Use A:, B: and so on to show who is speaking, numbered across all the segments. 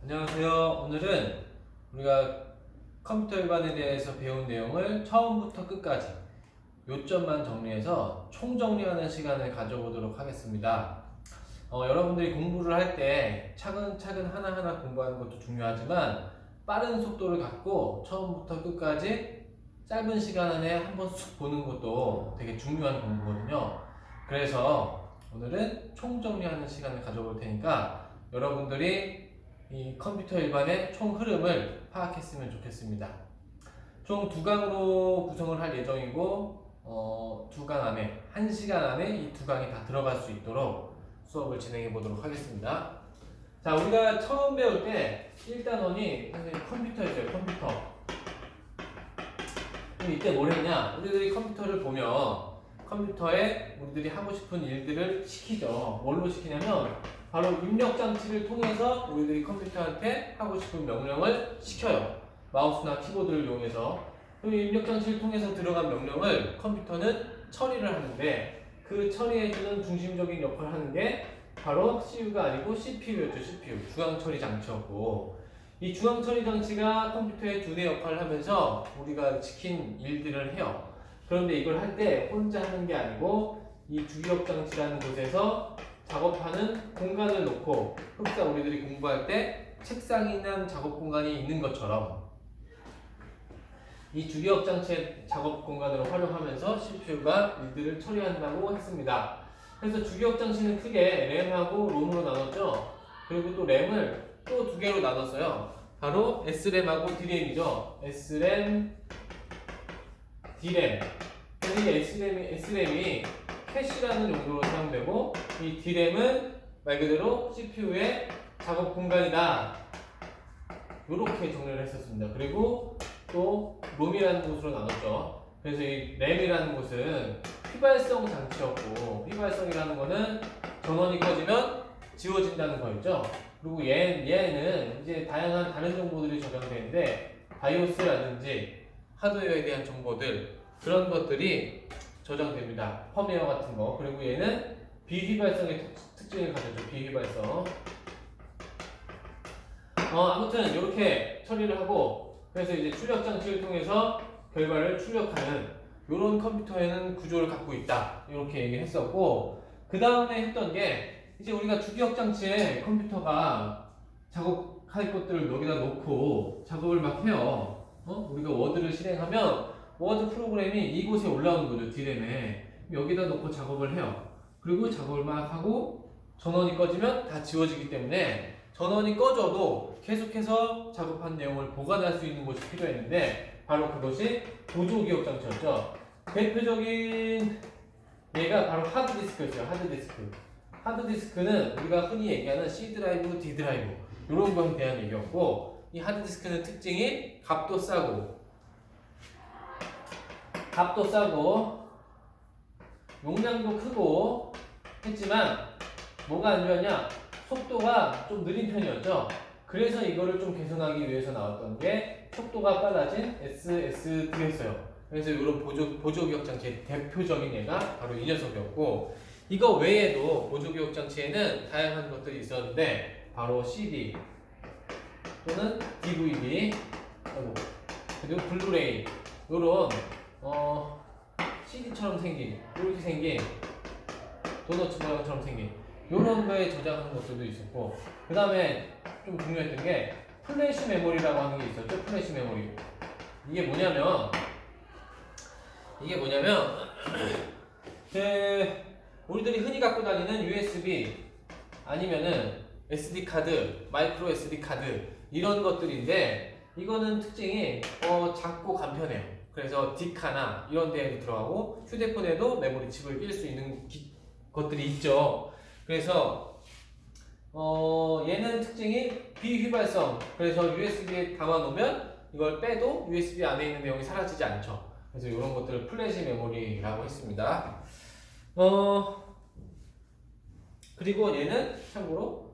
A: 안녕하세요. 오늘은 우리가 컴퓨터 일반에 대해서 배운 내용을 처음부터 끝까지 요점만 정리해서 총정리하는 시간을 가져보도록 하겠습니다. 여러분들이 공부를 할 때 차근차근 하나하나 공부하는 것도 중요하지만 빠른 속도를 갖고 처음부터 끝까지 짧은 시간 안에 한번 쑥 보는 것도 되게 중요한 공부거든요. 그래서 오늘은 총정리하는 시간을 가져볼 테니까 여러분들이 이 컴퓨터 일반의 총 흐름을 파악했으면 좋겠습니다. 총 두 강으로 구성을 할 예정이고 두 강 안에 1시간 안에 이 두 강이 다 들어갈 수 있도록 수업을 진행해 보도록 하겠습니다. 자, 우리가 처음 배울 때 1단원이 컴퓨터였어요. 컴퓨터. 그럼 이때 뭘 했냐? 우리들이 컴퓨터를 보면 컴퓨터에 우리들이 하고 싶은 일들을 시키죠. 뭘로 시키냐면 바로 입력 장치를 통해서 우리들이 컴퓨터한테 하고 싶은 명령을 시켜요. 마우스나 키보드를 이용해서. 그 입력 장치를 통해서 들어간 명령을 컴퓨터는 처리를 하는데 그 처리해주는 중심적인 역할을 하는 게 바로 CU가 아니고 CPU였죠. CPU. 중앙 처리 장치였고, 이 중앙 처리 장치가 컴퓨터의 두뇌 역할을 하면서 우리가 시킨 일들을 해요. 그런데 이걸 할 때 혼자 하는 게 아니고 이 주기억 장치라는 곳에서 작업하는 공간을 놓고, 흡사 우리들이 공부할 때 책상이나 작업 공간이 있는 것처럼 이 주기억 장치의 작업 공간으로 활용하면서 CPU가 일들을 처리한다고 했습니다. 그래서 주기억 장치는 크게 램하고 롬으로 나눴죠. 그리고 또 램을 또 두 개로 나눴어요. 바로 SRAM하고 DRAM이죠. SRAM, DRAM. 그래서 이 SRAM이 캐시라는 용도로 사용되고, 이 DRAM은 말 그대로 CPU의 작업 공간이다. 이렇게 정리를 했었습니다. 그리고 또 롬이라는 곳으로 나눴죠. 그래서 이 램이라는 곳은 휘발성 장치였고, 휘발성이라는 거는 전원이 꺼지면 지워진다는 거였죠. 그리고 얘는 이제 다양한 다른 정보들이 저장되는데 바이오스라든지 하드웨어에 대한 정보들, 그런 것들이 저장됩니다. 펌웨어 같은 거. 그리고 얘는 비휘발성의 특징을 가졌죠. 비휘발성. 아무튼 이렇게 처리를 하고, 그래서 이제 출력 장치를 통해서 결과를 출력하는 이런 컴퓨터에는 구조를 갖고 있다. 이렇게 얘기했었고, 그 다음에 했던 게 이제 우리가 주기억 장치에 컴퓨터가 작업할 것들을 여기다 놓고 작업을 막 해요. 우리가 워드를 실행하면 워드 프로그램이 이곳에 올라오는 거죠. D램에. 여기다 놓고 작업을 해요. 그리고 작업을 막 하고 전원이 꺼지면 다 지워지기 때문에 전원이 꺼져도 계속해서 작업한 내용을 보관할 수 있는 곳이 필요했는데, 바로 그것이 보조기억 장치였죠. 대표적인 얘가 바로 하드디스크였어요. 하드디스크. 하드디스크는 우리가 흔히 얘기하는 C 드라이브, D 드라이브 이런 거에 대한 얘기였고, 이 하드디스크는 특징이 값도 싸고 용량도 크고 했지만 뭐가 안 좋았냐? 속도가 좀 느린 편이었죠. 그래서 이거를 좀 개선하기 위해서 나왔던 게 속도가 빨라진 SSD였어요. 그래서 이런 보조기억 장치의 대표적인 예가 바로 이 녀석이었고, 이거 외에도 보조기억 장치에는 다양한 것들이 있었는데 바로 CD 또는 DVD 그리고 블루레이, 이런 CD처럼 생긴, 이렇게 생긴 도너츠 모양처럼 생긴 이런 거에 저장하는 것들도 있었고, 그 다음에 좀 중요했던 게 플래시 메모리라고 하는 게 있었죠. 플래시 메모리. 이게 뭐냐면 우리들이 흔히 갖고 다니는 USB 아니면은 SD 카드, 마이크로 SD 카드 이런 것들인데, 이거는 특징이 작고 간편해요. 그래서 디카나 이런 데에도 들어가고 휴대폰에도 메모리 칩을 낄 수 있는 것들이 있죠. 그래서 얘는 특징이 비휘발성. 그래서 USB에 담아놓으면 이걸 빼도 USB 안에 있는 내용이 사라지지 않죠. 그래서 이런 것들을 플래시 메모리라고 했습니다. 그리고 얘는 참고로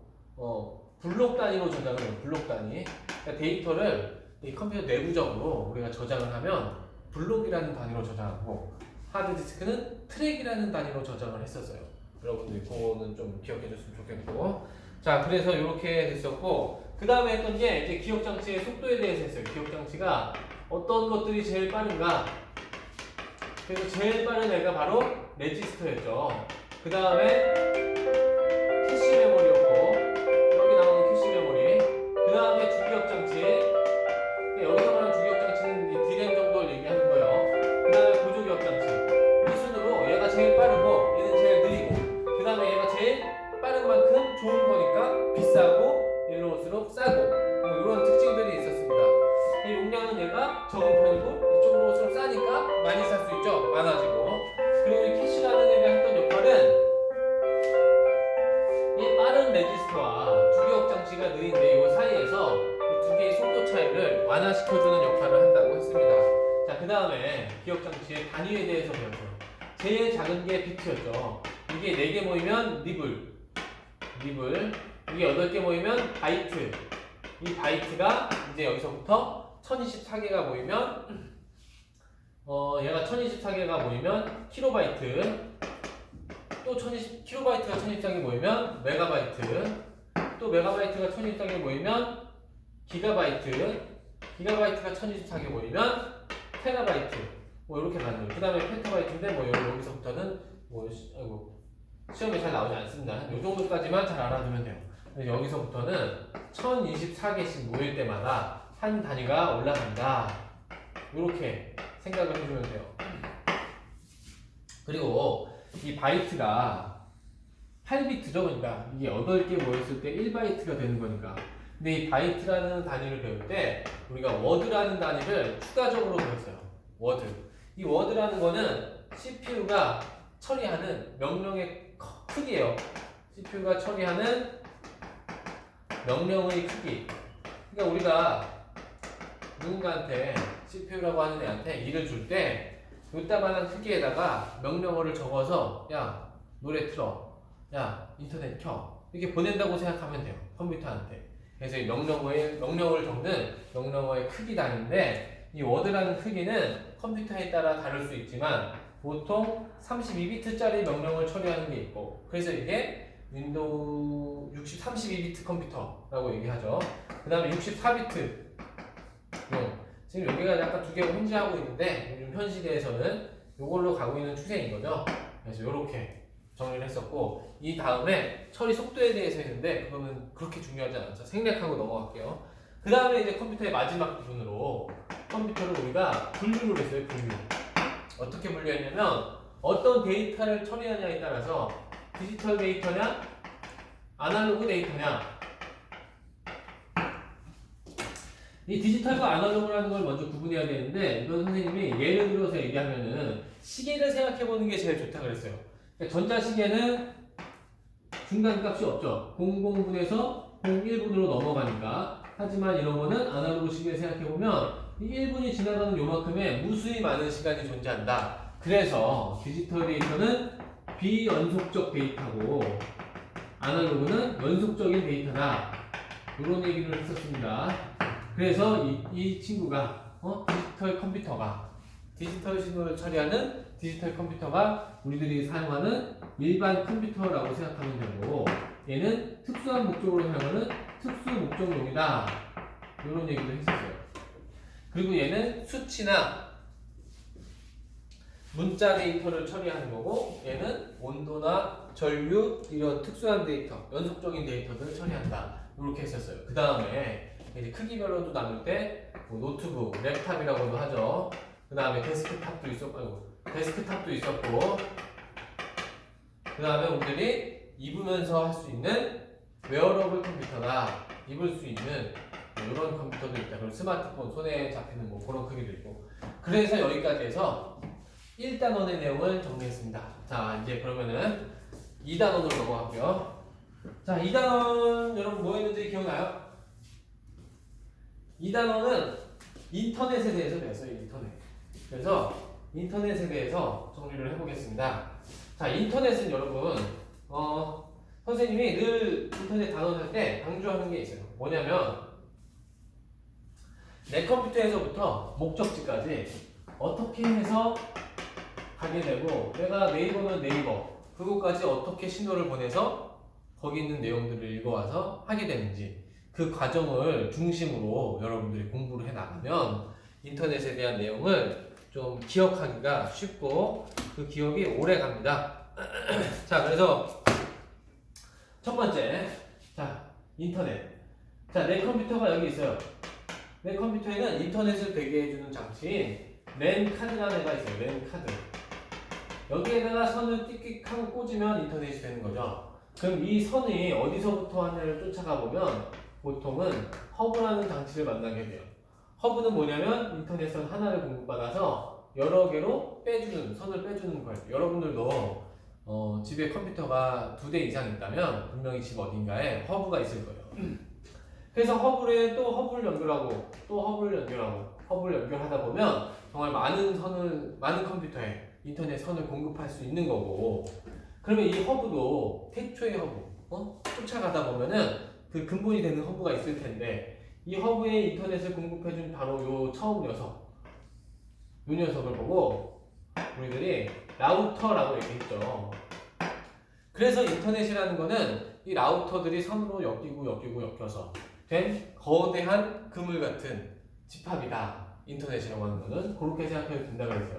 A: 블록 단위로 저장을 해요. 블록 단위. 그러니까 데이터를 이 컴퓨터 내부적으로 우리가 저장을 하면 블록이라는 단위로 저장하고, 하드디스크는 트랙이라는 단위로 저장을 했었어요. 여러분들이 그거는 좀 기억해 줬으면 좋겠고. 자, 그래서 이렇게 됐었고, 그 다음에 했던 게 이제 기억장치의 속도에 대해서 했어요. 기억장치가 어떤 것들이 제일 빠른가. 그래서 제일 빠른 애가 바로 레지스터였죠. 그 다음에 캐시 메모리였고, 여기 나오는 캐시 메모리. 그 다음에 주기억장치. 여기서 말하는 주기억장치는 이 D램 정도를 얘기하는 거예요. 그 다음에 보조기억장치. 이 순으로 얘가 제일 빠르고 얘는 제일 느리고, 그 다음에 얘가 제일 빠른 만큼 좋은 거니까 비싸고 얘는 올수록 싸고, 이런 특징들이 있었습니다. 용량은 얘가 적은 편이고 이쪽으로 올수록 싸니까 많이 살 수 있죠. 많아지고. 그리고 이 캐시라는 애가 했던 역할은 이 빠른 레지스터와 주기억장치가 느린데 이 사이에서 이 두 개의 속도 차이를 완화시켜주는 역할을 한다고 했습니다. 자, 그 다음에 기억장치의 단위에 대해서 배웠죠. 제일 작은 게 비트였죠. 이게 4개 모이면 니블, 이게 8개 모이면 바이트. 이 바이트가 이제 여기서부터 1024개가 모이면 얘가 1024개가 모이면 킬로바이트, 또 킬로바이트가 1024개 모이면 메가바이트, 또 메가바이트가 1024개 모이면 기가바이트, 기가바이트가 1024개 모이면 테라바이트, 뭐 이렇게 가는 거예요. 그 다음에 펜타바이트인데 뭐 여기서부터는 뭐 시험에 잘 나오지 않습니다. 이 정도까지만 잘 알아두면 돼요. 여기서부터는 1024개씩 모일 때마다 한 단위가 올라간다. 이렇게 생각을 해주면 돼요. 그리고 이 바이트가 8비트죠. 그러니까 이게 8개 모였을 때 1바이트가 되는 거니까. 근데 이 바이트라는 단위를 배울 때 우리가 워드라는 단위를 추가적으로 배웠어요. 워드. 이 워드라는 거는 CPU가 처리하는 명령의 크기예요. CPU가 처리하는 명령의 크기. 그러니까 우리가 누군가한테 CPU라고 하는 애한테 일을 줄 때 요따만한 크기에다가 명령어를 적어서 야 노래 틀어, 야 인터넷 켜, 이렇게 보낸다고 생각하면 돼요. 컴퓨터한테. 그래서 이 명령어를 적는 명령어의 크기 단위인데, 이 워드라는 크기는 컴퓨터에 따라 다를 수 있지만 보통 32비트짜리 명령을 처리하는 게 있고, 그래서 이게 윈도우 32비트 컴퓨터라고 얘기하죠. 그 다음에 64비트 지금 여기가 약간 두 개가 혼재하고 있는데 요즘 현 시대에서는 이걸로 가고 있는 추세인 거죠. 그래서 이렇게 정리를 했었고, 이 다음에 처리 속도에 대해서 했는데 그거는 그렇게 중요하지 않아서 생략하고 넘어갈게요. 그 다음에 이제 컴퓨터의 마지막 부분으로 컴퓨터를 우리가 분류를 했어요. 분류. 어떻게 분류했냐면 어떤 데이터를 처리하냐에 따라서 디지털 데이터냐 아날로그 데이터냐, 이 디지털과 아날로그라는 걸 먼저 구분해야 되는데, 이건 선생님이 예를 들어서 얘기하면은 시계를 생각해 보는 게 제일 좋다 그랬어요. 그러니까 전자시계는 중간값이 없죠. 00분에서 01분으로 넘어가니까. 하지만 이런 거는 아날로그 시계 생각해 보면 이 1분이 지나가는 요만큼의 무수히 많은 시간이 존재한다. 그래서 디지털 데이터는 비연속적 데이터고 아날로그는 연속적인 데이터다. 이런 얘기를 했었습니다. 그래서 이 친구가 디지털 컴퓨터가, 디지털 신호를 처리하는 디지털 컴퓨터가 우리들이 사용하는 일반 컴퓨터라고 생각하면 되고, 얘는 특수한 목적으로 사용하는 특수 목적용이다. 이런 얘기를 했었어요. 그리고 얘는 수치나 문자 데이터를 처리하는 거고, 얘는 온도나 전류 이런 특수한 데이터, 연속적인 데이터들을 처리한다. 이렇게 했었어요. 그 다음에 이제 크기별로도 나눌 때 뭐 노트북, 랩탑이라고도 하죠. 그 다음에 데스크탑도 있었고, 그 다음에 우리들이 입으면서 할 수 있는 웨어러블 컴퓨터다. 입을 수 있는 이런 컴퓨터도 있다. 그리고 스마트폰 손에 잡히는 뭐 그런 크기도 있고. 그래서 여기까지 해서 1단원의 내용을 정리했습니다. 자, 이제 그러면은 2단원으로 넘어갈게요. 자, 2단원 여러분 뭐 했는지 기억나요? 2단원은 인터넷에 대해서 배웠어요. 인터넷. 그래서 인터넷에 대해서 정리를 해보겠습니다. 자, 인터넷은 여러분 선생님이 늘 인터넷 단원할 때 강조하는 게 있어요. 뭐냐면 내 컴퓨터에서부터 목적지까지 어떻게 해서 가게 되고, 내가 네이버면 네이버 그곳까지 어떻게 신호를 보내서 거기 있는 내용들을 읽어와서 하게 되는지, 그 그 과정을 중심으로 여러분들이 공부를 해 나가면 인터넷에 대한 내용을 좀 기억하기가 쉽고 그 기억이 오래 갑니다. 자, 그래서 첫 번째, 자, 인터넷. 자, 내 컴퓨터가 여기 있어요. 내 컴퓨터에는 인터넷을 되게 해주는 장치인 랜 카드라는 애가 있어요. 랜 카드. 여기에다가 선을 띡띡하고 꽂으면 인터넷이 되는 거죠. 그럼 이 선이 어디서부터 하냐를 쫓아가 보면 보통은 허브라는 장치를 만나게 돼요. 허브는 뭐냐면 인터넷선 하나를 공급받아서 여러 개로 빼주는, 선을 빼주는 거예요. 여러분들도 집에 컴퓨터가 2대 이상 있다면 분명히 집 어딘가에 허브가 있을 거예요. 그래서 허브에 또 허브를 연결하고 또 허브를 연결하고 허브를 연결하다 보면 정말 많은 컴퓨터에 인터넷 선을 공급할 수 있는 거고, 그러면 이 허브도 태초의 허브, 쫓아가다 보면은 그 근본이 되는 허브가 있을 텐데 이 허브에 인터넷을 공급해준 바로 요 처음 녀석, 요 녀석을 보고 우리들이 라우터라고 얘기했죠. 그래서 인터넷이라는 거는 이 라우터들이 선으로 엮여서 된 거대한 그물 같은 집합이다. 인터넷이라고 하는 거는 그렇게 생각해도 된다고 했어요.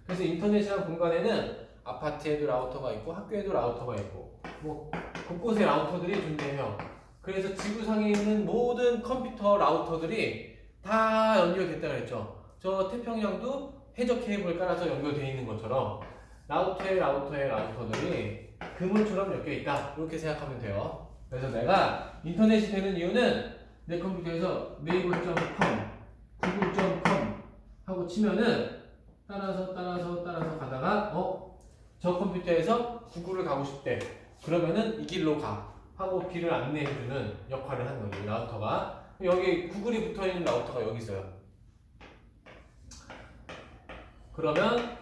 A: 그래서 인터넷이라는 공간에는 아파트에도 라우터가 있고 학교에도 라우터가 있고 뭐 곳곳에 라우터들이 존재해요. 그래서 지구상에 있는 모든 컴퓨터 라우터들이 다 연결됐다고 했죠. 저 태평양도 해저 케이블을 깔아서 연결되어 있는 것처럼 라우터의 라우터들이 그물처럼 엮여 있다. 이렇게 생각하면 돼요. 그래서 내가 인터넷이 되는 이유는 내 컴퓨터에서 naver.com, google.com 하고 치면은 따라서 가다가 저 컴퓨터에서 구글을 가고 싶대. 그러면은 이 길로 가 하고 길을 안내해주는 역할을 하는 거죠. 라우터가. 여기 구글이 붙어있는 라우터가 여기 있어요. 그러면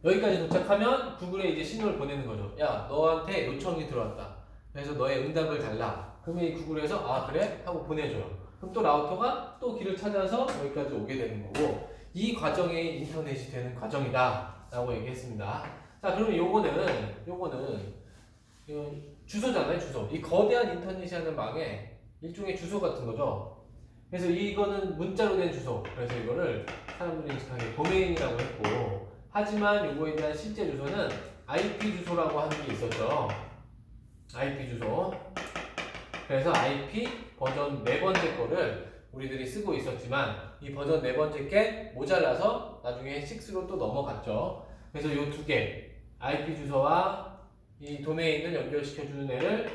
A: 여기까지 도착하면 구글에 이제 신호를 보내는 거죠. 야, 너한테 요청이 들어왔다. 그래서 너의 응답을 달라. 그러면 이 구글에서 아 그래? 하고 보내줘요. 그럼 또 라우터가 또 길을 찾아서 여기까지 오게 되는 거고, 이 과정이 인터넷이 되는 과정이다 라고 얘기했습니다. 자, 그러면 요거는 주소잖아요. 주소. 이 거대한 인터넷이 하는 망에 일종의 주소 같은 거죠. 그래서 이거는 문자로 된 주소. 그래서 이거를 사람들이 인식하게 도메인이라고 했고, 하지만 요거에 대한 실제 주소는 IP 주소라고 하는 게 있었죠. IP 주소. 그래서 IP 버전 4번째 거를 우리들이 쓰고 있었지만 이 버전 4번째 게 모자라서 나중에 6로 또 넘어갔죠. 그래서 요 두 개, IP 주소와 이 도메인을 연결시켜주는 애를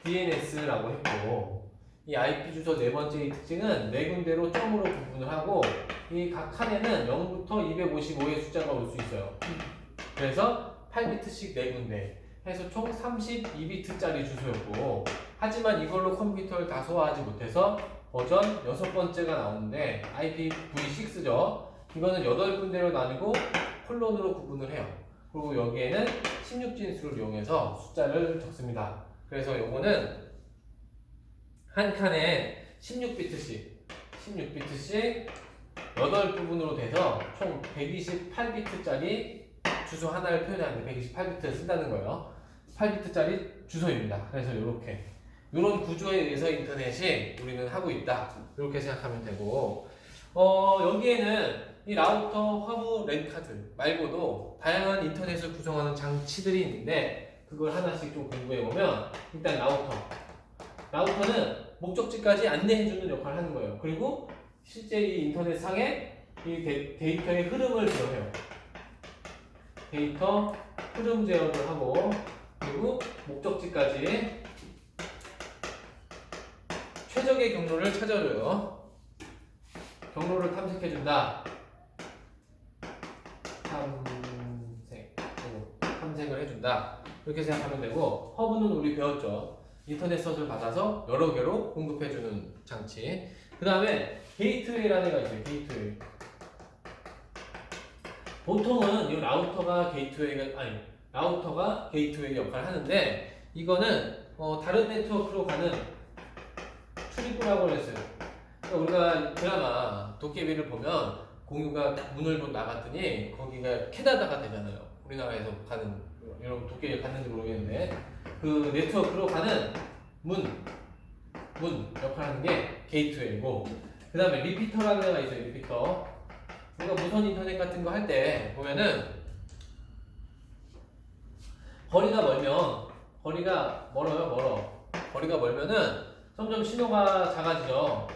A: DNS라고 했고, 이 IP 주소 4번째의 특징은 4군데로 점으로 구분을 하고 이 각 칸에는 0부터 255의 숫자가 올 수 있어요. 그래서 8비트씩 4군데 해서 총 32비트짜리 주소였고, 하지만 이걸로 컴퓨터를 다 소화하지 못해서 버전 6번째가 나오는데 IPv6죠. 이거는 8군데로 나뉘고 콜론으로 구분을 해요. 그리고 여기에는 16진수를 이용해서 숫자를 적습니다. 그래서 요거는 한 칸에 16비트씩 8부분으로 돼서 총 128비트짜리 주소 하나를 표현하는데 128비트를 쓴다는 거예요. 8비트짜리 주소입니다. 그래서 이런 구조에 의해서 인터넷이 우리는 하고 있다. 이렇게 생각하면 되고, 여기에는 이 라우터, 허브, 랜카드 말고도 다양한 인터넷을 구성하는 장치들이 있는데 그걸 하나씩 좀 공부해보면, 일단 라우터는 목적지까지 안내해주는 역할을 하는 거예요. 그리고 실제 이 인터넷 상에 이 데이터의 흐름을 제어해요. 데이터 흐름 제어를 하고, 그리고 목적지까지 최적의 경로를 찾아줘요. 경로를 탐색해준다. 탐색을 해준다. 이렇게 생각하면 되고, 허브는 우리 배웠죠. 인터넷 선을 받아서 여러 개로 공급해주는 장치. 그 다음에 게이트웨이라는 애가 있어요. 게이트웨이. 보통은 이 라우터가 게이트웨이 역할을 하는데, 이거는 다른 네트워크로 가는 출입구라고 했어요. 그러니까 우리가 드라마 도깨비를 보면 공유가 문을 나갔더니 거기가 캐나다가 되잖아요. 우리나라에서 가는, 여러분 도깨비 갔는지 모르겠는데 그 네트워크로 가는 문, 문 역할을 하는 게 게이트웨이고, 그 다음에 리피터라는 애가 있어요. 리피터. 우리가 무선 인터넷 같은 거 할 때 보면은 거리가 멀면, 거리가 거리가 멀면은 점점 신호가 작아지죠.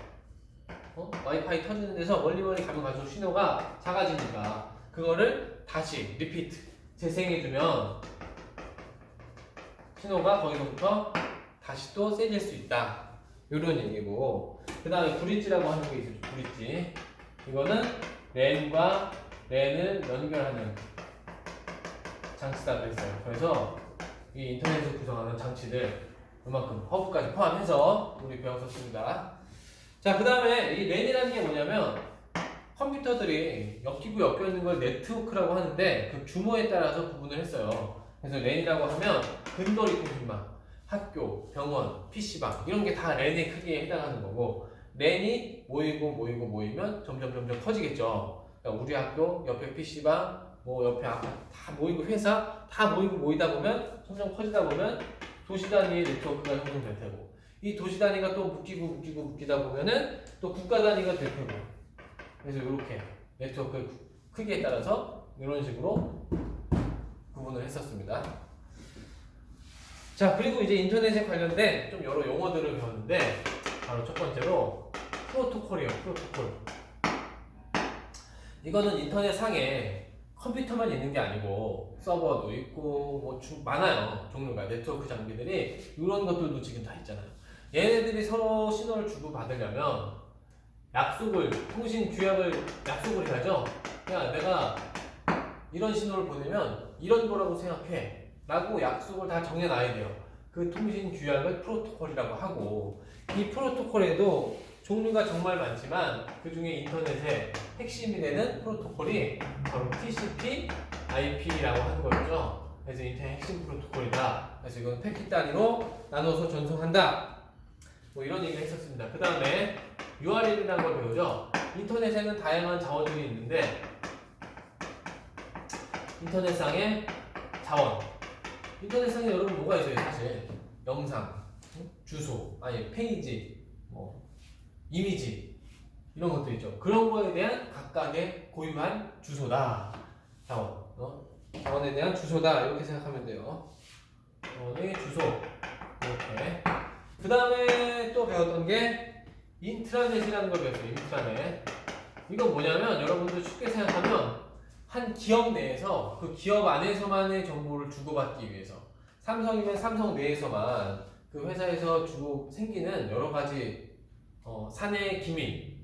A: 와이파이 터지는 데서 멀리 가면 갈수록 신호가 작아지니까 그거를 다시 리피트 재생해주면 신호가 거기서부터 다시 또 세질 수 있다, 이런 얘기고, 그 다음에 브릿지라고 하는 게 있어요. 브릿지. 이거는 랜과 랜을 연결하는 장치다 그랬어요. 그래서 이 인터넷을 구성하는 장치들 그만큼 허브까지 포함해서 우리 배웠었습니다. 자, 그 다음에 이 랜이라는 게 뭐냐면 컴퓨터들이 엮이고 엮여 있는 걸 네트워크라고 하는데 그 규모에 따라서 구분을 했어요. 그래서 랜이라고 하면 근거리 통신망, 학교, 병원, PC방 이런 게 다 랜의 크기에 해당하는 거고, 랜이 모이면 점점 커지겠죠. 그러니까 우리 학교 옆에 PC방, 뭐 옆에 아파트 다 모이고 회사 다 모이다 보면 점점 커지다 보면 도시 단위의 네트워크가 형성될 테고, 이 도시 단위가 또 묶이다 보면은 또 국가 단위가 될 테고, 그래서 이렇게 네트워크의 크기에 따라서 이런 식으로 구분을 했었습니다. 자, 그리고 이제 인터넷에 관련된 좀 여러 용어들을 배웠는데 바로 첫 번째로 프로토콜이에요. 프로토콜. 이거는 인터넷 상에 컴퓨터만 있는 게 아니고 서버도 있고 뭐 많아요. 종류가 네트워크 장비들이 이런 것들도 지금 다 있잖아요. 얘네들이 서로 신호를 주고 받으려면 통신 규약을 약속을 해야죠. 야, 내가 이런 신호를 보내면 이런 거라고 생각해 라고 약속을 다 정해놔야 돼요. 그 통신 규약을 프로토콜이라고 하고, 이 프로토콜에도 종류가 정말 많지만 그 중에 인터넷의 핵심이 되는 프로토콜이 바로 TCP, IP라고 하는 거죠. 그래서 인터넷 핵심 프로토콜이다. 그래서 이건 패킷 단위로 나눠서 전송한다. 뭐 이런 얘기를 했었습니다. 그 다음에 URL이라는 걸 배우죠. 인터넷에는 다양한 자원들이 있는데 인터넷상의 자원. 인터넷상에 여러분 뭐가 있어요? 사실 영상, 주소, 아니 페이지, 뭐 이미지 이런 것도 있죠. 그런 거에 대한 각각의 고유한 주소다. 자원. 자원에 대한 주소다. 이렇게 생각하면 돼요. 자원의 주소. 이렇게. 그 다음에 또 배웠던 게 인트라넷이라는 걸 배웠어요. 인트라넷. 이건 뭐냐면 여러분들 쉽게 생각하면 한 기업 내에서 그 기업 안에서만의 정보를 주고받기 위해서, 삼성이면 삼성 내에서만 그 회사에서 생기는 여러 가지 사내 기밀,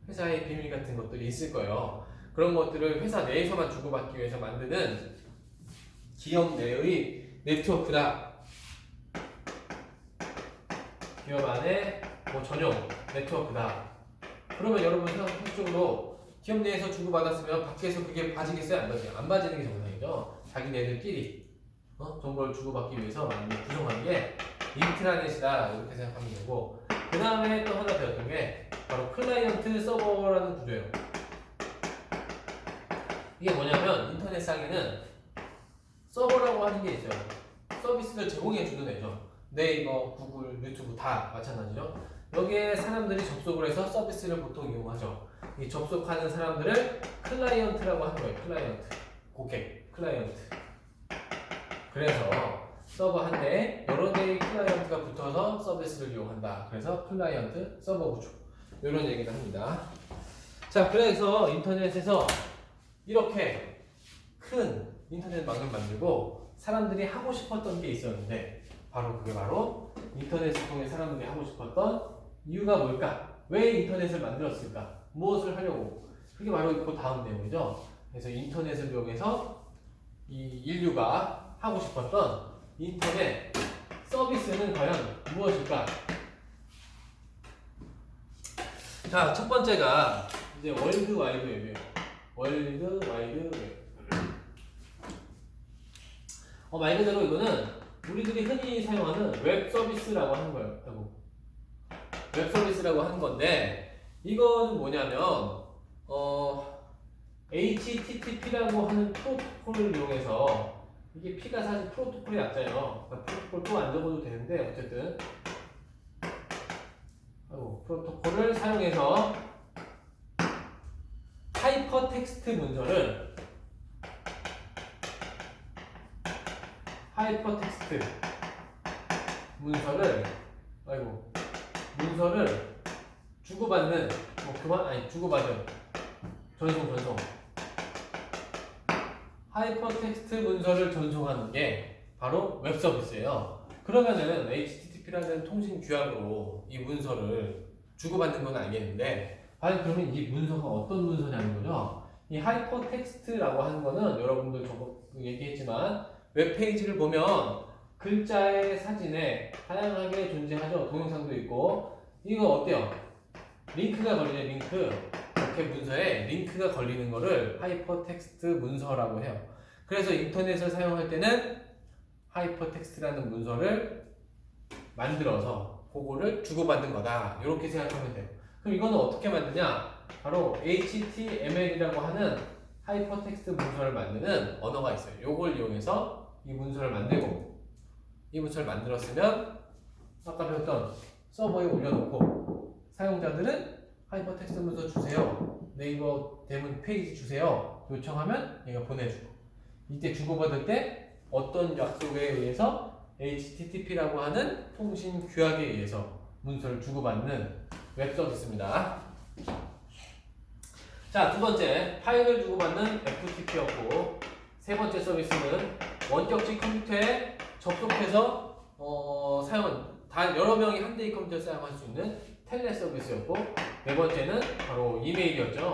A: 회사의 비밀 같은 것들이 있을 거예요. 그런 것들을 회사 내에서만 주고받기 위해서 만드는 기업 내의 네트워크다. 기업 안에 뭐 전용 네트워크다. 그러면 여러분 상식적으로 기업 내에서 주고받았으면 밖에서 그게 빠지겠어요? 안 빠지겠어요? 안 빠지는 게 정상이죠. 자기네들끼리 정보를 주고받기 위해서 구성한 게 인트라넷이다. 이렇게 생각하면 되고, 그 다음에 또 하나 배웠던 게 바로 클라이언트 서버라는 구조예요. 이게 뭐냐면 인터넷상에는 서버라고 하는 게 있어요. 서비스를 제공해주는 애죠. 네이버, 구글, 유튜브 다 마찬가지죠. 여기에 사람들이 접속을 해서 서비스를 보통 이용하죠. 이 접속하는 사람들을 클라이언트라고 하는 거예요. 클라이언트, 고객, 클라이언트. 그래서 서버 한 대에 여러 개의 클라이언트가 붙어서 서비스를 이용한다. 그래서 클라이언트 서버 구조, 이런 얘기를 합니다. 자, 그래서 인터넷에서 이렇게 큰 인터넷망을 만들고 사람들이 하고 싶었던 게 있었는데, 그게 바로 인터넷을 통해 사람들이 하고 싶었던 이유가 뭘까? 왜 인터넷을 만들었을까? 무엇을 하려고? 그게 바로 그 다음 내용이죠. 그래서 인터넷을 이용해서 이 인류가 하고 싶었던 인터넷 서비스는 과연 무엇일까? 자, 첫 번째가 이제 월드 와이드 웹이에요. 월드 와이드 웹. 말 그대로 이거는 우리들이 흔히 사용하는 웹 서비스라고 하는 거예요. 웹 서비스라고 하는 건데, 이거는 뭐냐면 HTTP라고 하는 프로토콜을 이용해서, 이게 P가 사실 프로토콜의 약자예요. 그러니까 프로토콜 또 안 적어도 되는데 어쨌든 프로토콜을 사용해서 하이퍼텍스트 문서를 주고받는 주고받은 전송 하이퍼텍스트 문서를 전송하는 게 바로 웹 서비스예요. 그러면은 HTTP라는 통신 규약으로 이 문서를 주고받는 건 알겠는데, 과연 그러면 이 문서가 어떤 문서냐는 거죠. 이 하이퍼텍스트라고 하는 거는 여러분들 저거 얘기했지만 웹페이지를 보면 글자에 사진에 다양하게 존재하죠. 동영상도 있고. 이거 어때요? 링크가 걸리죠. 이렇게 문서에 링크가 걸리는 거를 하이퍼텍스트 문서라고 해요. 그래서 인터넷을 사용할 때는 하이퍼텍스트라는 문서를 만들어서 그거를 주고받는 거다. 이렇게 생각하면 돼요. 그럼 이거는 어떻게 만드냐? 바로 HTML이라고 하는 하이퍼텍스트 문서를 만드는 언어가 있어요. 이걸 이용해서 이 문서를 만들고, 이 문서를 만들었으면 아까 배웠던 서버에 올려놓고, 사용자들은 하이퍼텍스트 문서 주세요, 네이버 대문 페이지 주세요 요청하면 얘가 보내주고, 이때 주고받을 때 어떤 약속에 의해서 HTTP라고 하는 통신 규약에 의해서 문서를 주고받는 웹 서비스입니다. 자, 두 번째, 파일을 주고받는 FTP였고, 세 번째 서비스는 원격지 컴퓨터에 접속해서 여러 명이 한 대의 컴퓨터를 사용할 수 있는 텔레 서비스였고, 네 번째는 바로 이메일이었죠.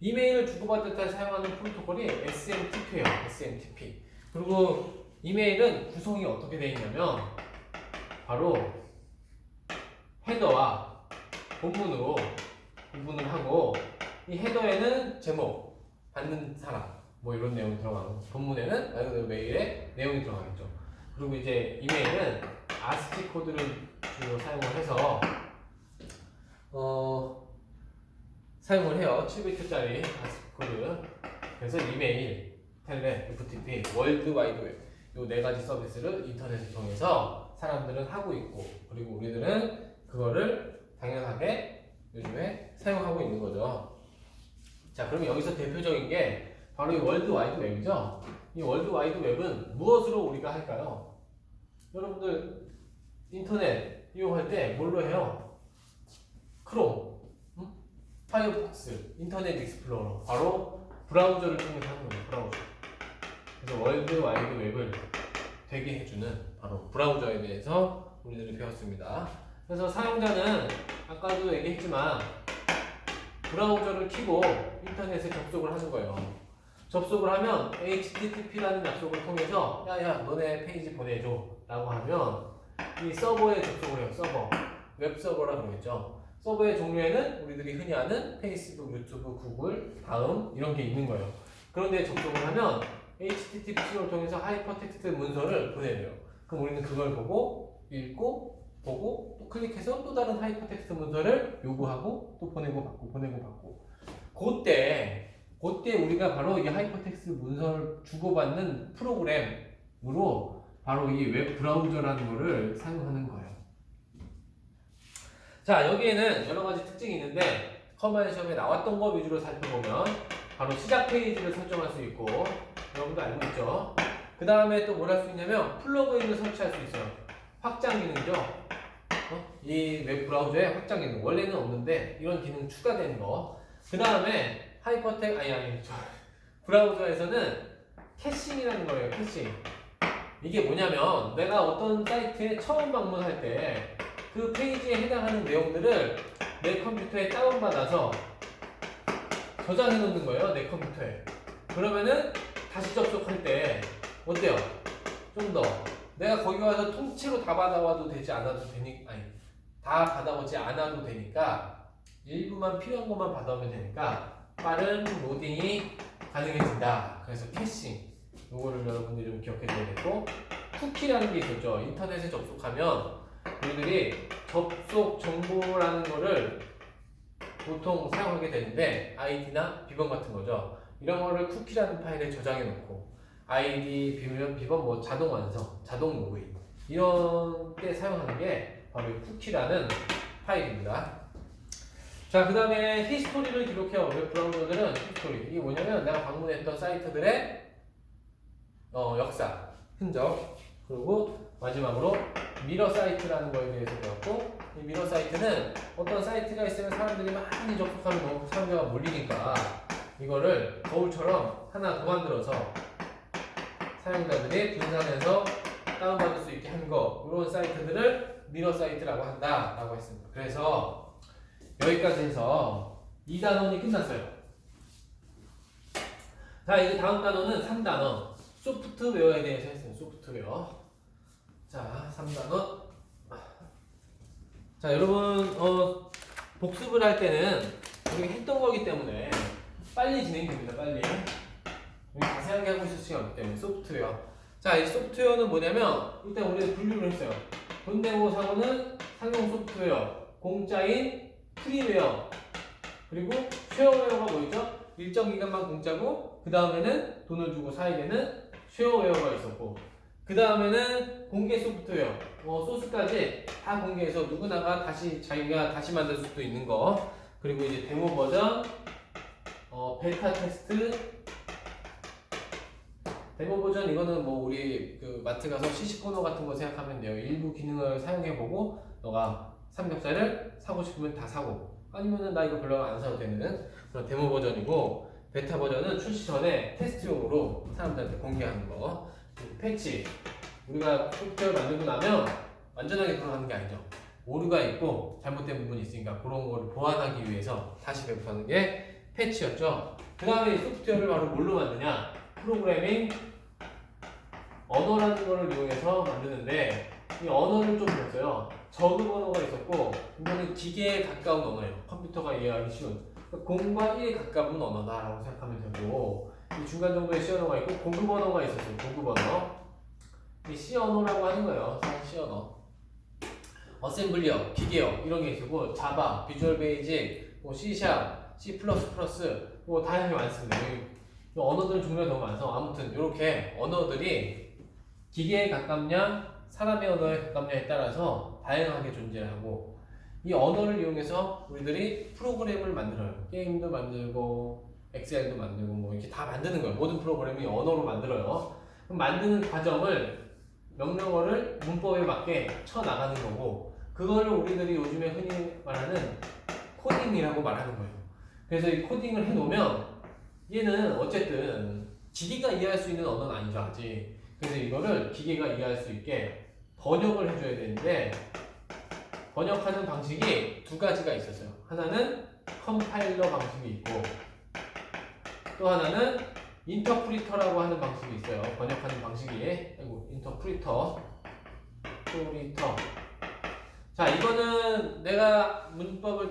A: 이메일을 주고받을 때 사용하는 프로토콜이 SMTP예요. SMTP. 그리고 이메일은 구성이 어떻게 되어 있냐면 바로 헤더와 본문으로 구분을 하고, 이 헤더에는 제목, 받는 사람 뭐 이런 내용이 들어가고, 본문에는 말 그대로 메일의 내용이 들어가겠죠. 그리고 이제 이메일은 ASCII 코드를 주로 사용을 해서 사용을 해요. 7비트짜리 ASCII 코드. 그래서 이메일, 텔레, FTP, 월드와이드 웹, 요 네 가지 서비스를 인터넷을 통해서 사람들은 하고 있고, 그리고 우리들은 그거를 당연하게 요즘에 사용하고 있는 거죠. 자, 그럼 여기서 대표적인 게 바로 이 월드와이드 웹이죠. 이 월드와이드 웹은 무엇으로 우리가 할까요? 여러분들 인터넷 이용할 때 뭘로 해요? 크롬, 파이어폭스, 인터넷 익스플로러, 바로 브라우저를 통해서 하는 거예요. 브라우저. 그래서 월드와이드 웹을 되게 해주는 바로 브라우저에 대해서 우리들이 배웠습니다. 그래서 사용자는 아까도 얘기했지만 브라우저를 켜고 인터넷에 접속을 하는 거예요. 접속을 하면 HTTP라는 약속을 통해서 야야 너네 페이지 보내줘 라고 하면 이 서버에 접속을 해요. 서버, 웹 서버라고 그러겠죠. 서버의 종류에는 우리들이 흔히 아는 페이스북, 유튜브, 구글, 다음 이런 게 있는 거예요. 그런데 접속을 하면 HTTP를 통해서 하이퍼텍스트 문서를 보내줘요. 그럼 우리는 그걸 보고 읽고 보고 또 클릭해서 또 다른 하이퍼텍스트 문서를 요구하고 또 보내고 받고 그때 우리가 바로 이 하이퍼텍스트 문서를 주고받는 프로그램으로 바로 이 웹 브라우저라는 거를 사용하는 거예요. 자, 여기에는 여러 가지 특징이 있는데 커맨드 시험에 나왔던 거 위주로 살펴보면 바로 시작 페이지를 설정할 수 있고, 여러분도 알고 있죠. 그 다음에 또 뭘 할 수 있냐면 플러그인을 설치할 수 있어요. 확장 기능이죠. 이 웹 브라우저에 확장 기능 원래는 없는데 이런 기능 추가된 거. 그 다음에 브라우저에서는 캐싱이라는 거예요. 캐싱. 이게 뭐냐면 내가 어떤 사이트에 처음 방문할 때 그 페이지에 해당하는 내용들을 내 컴퓨터에 다운받아서 저장해 놓는 거예요. 내 컴퓨터에. 그러면은 다시 접속할 때 어때요? 좀 더 내가 거기 와서 통째로 다 받아와도 되지 않아도 다 받아오지 않아도 되니까 일부만 필요한 것만 받아오면 되니까 빠른 로딩이 가능해진다. 그래서 캐싱, 요거를 여러분들이 좀 기억해 줘야겠고, 쿠키라는 게 있었죠. 인터넷에 접속하면 우리들이 접속 정보라는 거를 보통 사용하게 되는데 아이디나 비번 같은 거죠. 이런 거를 쿠키라는 파일에 저장해 놓고 아이디, 비번, 뭐 자동 완성, 자동 로그인 이런 때 사용하는 게 바로 이 쿠키라는 파일입니다. 자, 그 다음에 히스토리를 기록해요. 웹 브라우저들은 히스토리. 이게 뭐냐면 내가 방문했던 사이트들의 역사, 흔적, 그리고 마지막으로 미러 사이트라는 거에 대해서 배웠고, 이 미러 사이트는 어떤 사이트가 있으면 사람들이 많이 접속하면 너무 사람들과 몰리니까 이거를 거울처럼 하나 더 만들어서 사용자들이 분산해서 다운받을 수 있게 한 거, 이런 사이트들을 미러 사이트라고 한다라고 했습니다. 그래서 여기까지 해서 2단원이 끝났어요. 자, 이제 다음 단원은 3단원. 소프트웨어에 대해서 했어요. 소프트웨어. 자, 3단원. 자, 여러분, 복습을 할 때는 우리가 했던 거기 때문에 빨리 진행됩니다. 빨리. 자세하게 하고 있을 시간 없기 때문에 소프트웨어. 자, 이 소프트웨어는 뭐냐면 일단 우리가 분류를 했어요. 돈 내고 사고는 상용 소프트웨어, 공짜인 프리웨어, 그리고 쉐어웨어가 뭐였죠? 일정 기간만 공짜고 그 다음에는 돈을 주고 사야 되는 쉐어웨어가 있었고, 그 다음에는 공개 소프트웨어, 소스까지 다 공개해서 누구나가 자기가 다시 만들 수도 있는 거, 그리고 이제 데모 버전, 베타 테스트. 데모 버전 이거는 뭐 우리 그 마트 가서 시식 코너 같은 거 생각하면 돼요. 일부 기능을 사용해보고 너가 삼겹살을 사고 싶으면 다 사고, 아니면은 나 이거 별로 안 사도 되는 그런 데모 버전이고, 베타 버전은 출시 전에 테스트용으로 사람들한테 공개하는 거. 패치, 우리가 소프트웨어 만들고 나면 완전하게 돌아가는 게 아니죠. 오류가 있고 잘못된 부분이 있으니까 그런 거를 보완하기 위해서 다시 배포하는 게 패치였죠. 그 다음에 소프트웨어를 바로 뭘로 만드냐? 프로그래밍 언어라는 거를 이용해서 만드는데, 이 언어를 좀 배웠어요. 저급 언어가 있었고, 이거는 기계에 가까운 언어예요. 컴퓨터가 이해하기 쉬운. 그러니까 0과 1에 가까운 언어다라고 생각하면 되고, 이 중간 정도의 C 언어가 있고 고급 언어가 있었어요. 고급 언어. 이 C 언어라고 하는 거예요. C 언어. 어셈블리어, 기계어 이런 게 있고, 자바, 비주얼 베이직, 뭐 C#, C++, 뭐 다양하게 많습니다. 이 언어들 종류가 너무 많아서 아무튼 이렇게 언어들이 기계에 가깝냐 사람의 언어에 가깝냐에 따라서 다양하게 존재하고, 이 언어를 이용해서 우리들이 프로그램을 만들어요. 게임도 만들고 엑셀도 만들고 뭐 이렇게 다 만드는 거예요. 모든 프로그램이 언어로 만들어요. 그럼 만드는 과정을 명령어를 문법에 맞게 쳐 나가는 거고, 그거를 우리들이 요즘에 흔히 말하는 코딩이라고 말하는 거예요. 그래서 이 코딩을 해놓으면 얘는 어쨌든 기계가 이해할 수 있는 언어는 아니죠, 아직. 그래서 이거를 기계가 이해할 수 있게 번역을 해줘야 되는데, 번역하는 방식이 두 가지가 있었어요. 하나는 컴파일러 방식이 있고, 또 하나는 인터프리터라고 하는 방식이 있어요. 번역하는 방식이. 인터프리터. 자, 이거는 내가 문법을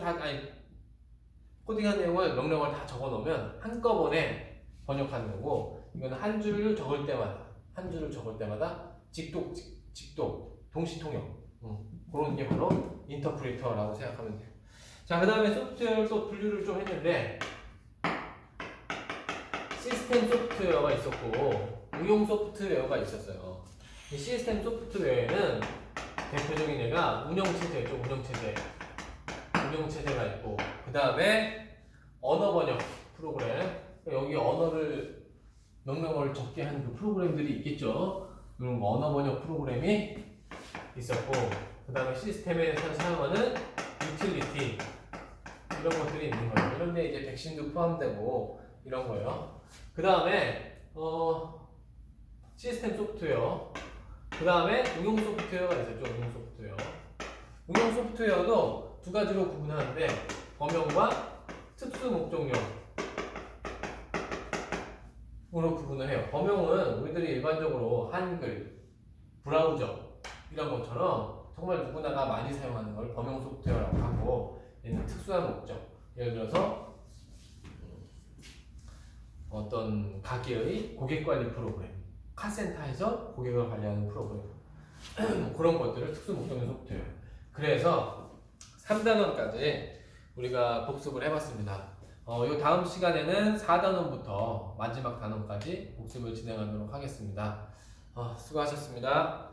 A: 코딩한 내용을 명령을 다 적어 놓으면 한꺼번에 번역하는 거고, 이거는 한 줄을 적을 때마다 직독, 동시 통역. 그런 게 바로 인터프리터라고 생각하면 돼요. 자, 그 다음에 소프트웨어를 또 분류를 좀 했는데, 시스템 소프트웨어가 있었고 응용 소프트웨어가 있었어요. 이 시스템 소프트웨어에는 대표적인 예가 운영체제죠. 운영체제가 있고, 그 다음에 언어 번역 프로그램, 여기 명령어를 적게 하는 그 프로그램들이 있겠죠. 이런 언어 번역 프로그램이 있었고, 그 다음에 시스템에서 사용하는 유틸리티, 이런 것들이 있는 거예요. 이런데 이제 백신도 포함되고 이런 거예요. 그 다음에 시스템 소프트웨어, 그 다음에 응용 소프트웨어가 있었죠. 응용 소프트웨어도 두 가지로 구분하는데, 범용과 특수 목적용으로 구분을 해요. 범용은 우리들이 일반적으로 한글, 브라우저 이런 것처럼 정말 누구나가 많이 사용하는 걸 범용 소프트웨어라고 하고, 얘는 특수한 목적, 예를 들어서 어떤 가게의 고객관리 프로그램, 카센터에서 고객을 관리하는 프로그램, 그런 것들을 특수 목적용 소프트웨어. 그래서 3단원까지 우리가 복습을 해봤습니다. 이 다음 시간에는 4단원부터 마지막 단원까지 복습을 진행하도록 하겠습니다. 수고하셨습니다.